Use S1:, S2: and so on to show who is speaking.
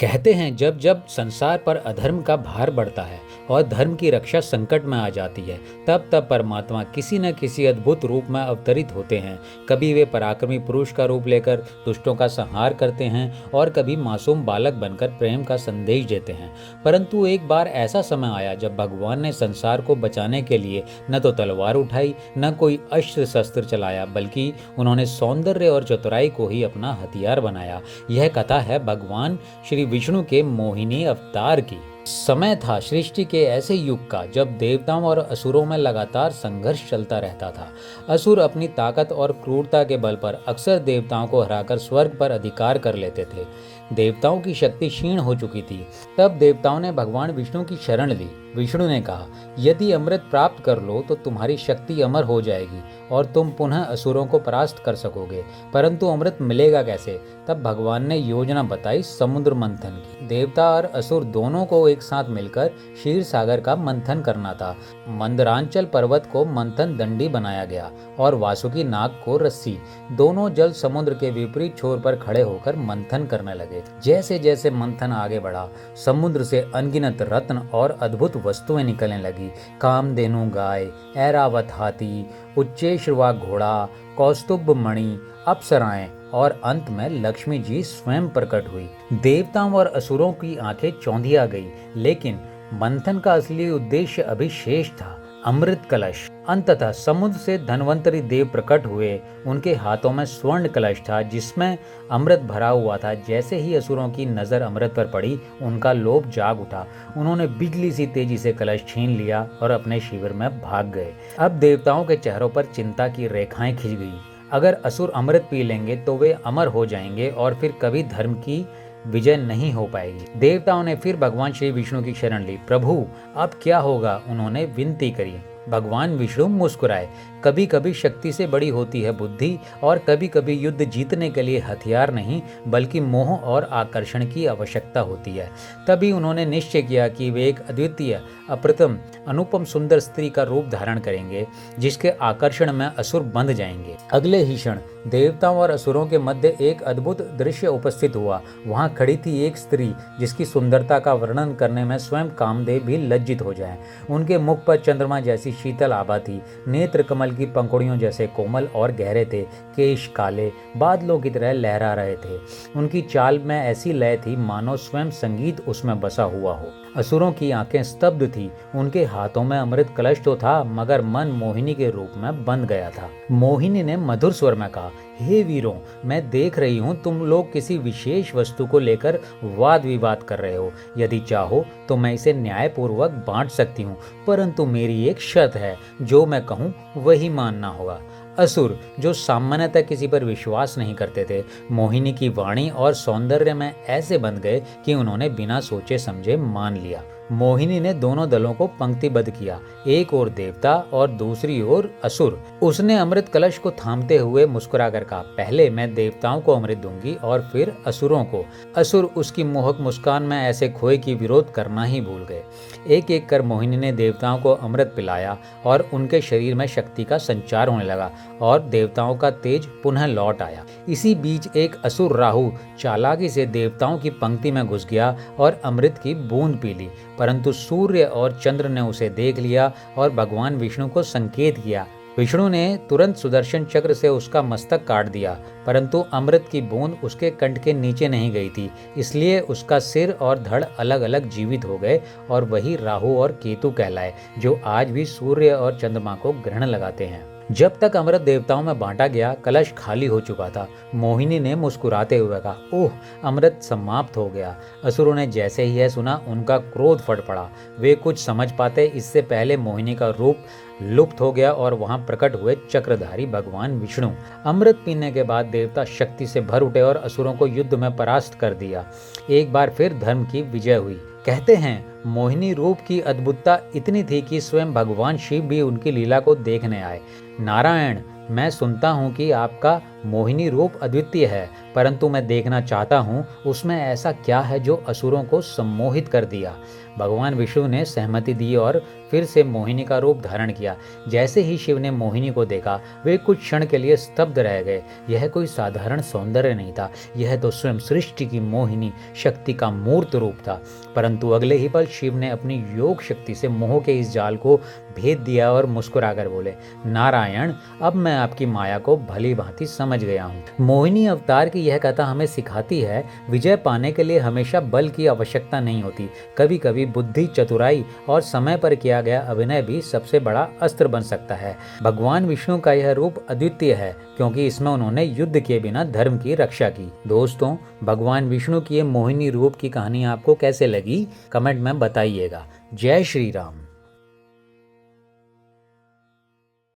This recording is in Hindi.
S1: कहते हैं जब जब संसार पर अधर्म का भार बढ़ता है और धर्म की रक्षा संकट में आ जाती है, तब तब परमात्मा किसी न किसी अद्भुत रूप में अवतरित होते हैं। कभी वे पराक्रमी पुरुष का रूप लेकर दुष्टों का संहार करते हैं और कभी मासूम बालक बनकर प्रेम का संदेश देते हैं। परंतु एक बार ऐसा समय आया जब भगवान ने संसार को बचाने के लिए न तो तलवार उठाई, न कोई अस्त्र शस्त्र चलाया, बल्कि उन्होंने सौंदर्य और चतुराई को ही अपना हथियार बनाया। यह कथा है भगवान श्री विष्णु के मोहिनी अवतार की। समय था सृष्टि के ऐसे युग का जब देवताओं और असुरों में लगातार संघर्ष चलता रहता था। असुर अपनी ताकत और क्रूरता के बल पर अक्सर देवताओं को हराकर स्वर्ग पर अधिकार कर लेते थे। देवताओं की शक्ति क्षीण हो चुकी थी। तब देवताओं ने भगवान विष्णु की शरण ली। विष्णु ने कहा, यदि अमृत प्राप्त कर लो तो तुम्हारी शक्ति अमर हो जाएगी और तुम पुनः असुरों को परास्त कर सकोगे। परंतु अमृत मिलेगा कैसे? तब भगवान ने योजना बताई समुद्र मंथन की। देवता और असुर दोनों को एक साथ मिलकर क्षीर सागर का मंथन करना था। मंदरांचल पर्वत को मंथन दंडी बनाया गया और वासुकी नाग को रस्सी। दोनों जल समुद्र के विपरीत छोर पर खड़े होकर मंथन करने लगे। जैसे जैसे मंथन आगे बढ़ा, समुद्र से अनगिनत रत्न और अद्भुत वस्तुएं निकलने लगी। कामधेनु गाय, ऐरावत हाथी, उच्चैश्रवा घोड़ा, कौस्तुभ मणि, अप्सराएं और अंत में लक्ष्मी जी स्वयं प्रकट हुई। देवताओं और असुरों की आंखें चौंधिया गई, लेकिन मंथन का असली उद्देश्य अभी शेष था, अमृत कलश। अंततः समुद्र से धन्वंतरी देव प्रकट हुए। उनके हाथों में स्वर्ण कलश था जिसमें अमृत भरा हुआ था। जैसे ही असुरों की नजर अमृत पर पड़ी, उनका लोभ जाग उठा। उन्होंने बिजली सी तेजी से कलश छीन लिया और अपने शिविर में भाग गए। अब देवताओं के चेहरों पर चिंता की रेखाएं खिंच गई। अगर असुर अमृत पी लेंगे तो वे अमर हो जाएंगे और फिर कभी धर्म की विजय नहीं हो पाएगी। देवताओं ने फिर भगवान श्री विष्णु की शरण ली। प्रभु, अब क्या होगा? उन्होंने विनती करी। भगवान विष्णु मुस्कुराए। कभी कभी शक्ति से बड़ी होती है बुद्धि, और कभी कभी युद्ध जीतने के लिए हथियार नहीं बल्कि मोह और आकर्षण की आवश्यकता होती है। तभी उन्होंने निश्चय किया कि वे एक अद्वितीय, अप्रतिम, अनुपम सुंदर स्त्री का रूप धारण करेंगे जिसके आकर्षण में असुर बंध जाएंगे। अगले ही क्षण देवताओं और असुरों के मध्य एक अद्भुत दृश्य उपस्थित हुआ। वहां खड़ी थी एक स्त्री जिसकी सुंदरता का वर्णन करने में स्वयं कामदेव भी लज्जित हो जाएं। उनके मुख पर चंद्रमा जैसी शीतल आभा थी। नेत्र कमल की पंखुड़ियों जैसे कोमल और गहरे थे। केश काले बादलों की तरह लहरा रहे थे। उनकी चाल में ऐसी लय थी मानो स्वयं संगीत उसमें बसा हुआ हो। असुरों की आंखें स्तब्ध थी। उनके हाथों में अमृत कलश तो था, मगर मन मोहिनी के रूप में बंध गया था। मोहिनी ने मधुर स्वर में कहा, हे वीरों, मैं देख रही हूँ तुम लोग किसी विशेष वस्तु को लेकर वाद विवाद कर रहे हो। यदि चाहो तो मैं इसे न्यायपूर्वक बांट सकती हूँ, परंतु मेरी एक शर्त है, जो मैं कहूँ वही मानना होगा। असुर, जो सामान्यतः किसी पर विश्वास नहीं करते थे, मोहिनी की वाणी और सौंदर्य में ऐसे बंध गए कि उन्होंने बिना सोचे समझे मान लिया। मोहिनी ने दोनों दलों को पंक्तिबद्ध किया, एक ओर देवता और दूसरी ओर असुर। उसने अमृत कलश को थामते हुए मुस्कुराकर कहा, पहले मैं देवताओं को अमृत दूंगी और फिर असुरों को। असुर उसकी मोहक मुस्कान में ऐसे खोए कि विरोध करना ही भूल गए। एक एक कर मोहिनी ने देवताओं को अमृत पिलाया और उनके शरीर में शक्ति का संचार होने लगा और देवताओं का तेज पुनः लौट आया। इसी बीच एक असुर राहु चालाकी से देवताओं की पंक्ति में घुस गया और अमृत की बूंद पी ली। परंतु सूर्य और चंद्र ने उसे देख लिया और भगवान विष्णु को संकेत किया। विष्णु ने तुरंत सुदर्शन चक्र से उसका मस्तक काट दिया, परंतु अमृत की बूंद उसके कंठ के नीचे नहीं गई थी, इसलिए उसका सिर और धड़ अलग अलग जीवित हो गए और वही राहु और केतु कहलाए, जो आज भी सूर्य और चंद्रमा को ग्रहण लगाते हैं। जब तक अमृत देवताओं में बांटा गया, कलश खाली हो चुका था। मोहिनी ने मुस्कुराते हुए कहा, ओह, अमृत समाप्त हो गया। असुरों ने जैसे ही यह सुना, उनका क्रोध फट पड़ा। वे कुछ समझ पाते इससे पहले मोहिनी का रूप लुप्त हो गया और वहां प्रकट हुए चक्रधारी भगवान विष्णु। अमृत पीने के बाद देवता शक्ति से भर उठे और असुरों को युद्ध में परास्त कर दिया। एक बार फिर धर्म की विजय हुई। कहते हैं मोहिनी रूप की अद्भुतता इतनी थी कि स्वयं भगवान शिव भी उनकी लीला को देखने आए। नारायण, मैं सुनता हूँ कि आपका मोहिनी रूप अद्वितीय है, परंतु मैं देखना चाहता हूँ उसमें ऐसा क्या है जो असुरों को सम्मोहित कर दिया। भगवान विष्णु ने सहमति दी और फिर से मोहिनी का रूप धारण किया। जैसे ही शिव ने मोहिनी को देखा, वे कुछ क्षण के लिए स्तब्ध रह गए। यह कोई साधारण सौंदर्य नहीं था, यह तो स्वयं सृष्टि की मोहिनी शक्ति का मूर्त रूप था। परंतु अगले ही पल शिव ने अपनी योग शक्ति से मोह के इस जाल को भेद दिया और मुस्कुराकर बोले, नारायण, अब मैं आपकी माया को भली भांति समझ गया हूँ। मोहिनी अवतार की यह कथा हमें सिखाती है, विजय पाने के लिए हमेशा बल की आवश्यकता नहीं होती। कभी कभी बुद्धि, चतुराई और समय पर किया गया अभिनय भी सबसे बड़ा अस्त्र बन सकता है। भगवान विष्णु का यह रूप अद्वितीय है क्योंकि इसमें उन्होंने युद्ध किए बिना धर्म की रक्षा की। दोस्तों, भगवान विष्णु की ये मोहिनी रूप की कहानी आपको कैसे लगी, कमेंट में बताइएगा। जय श्री राम।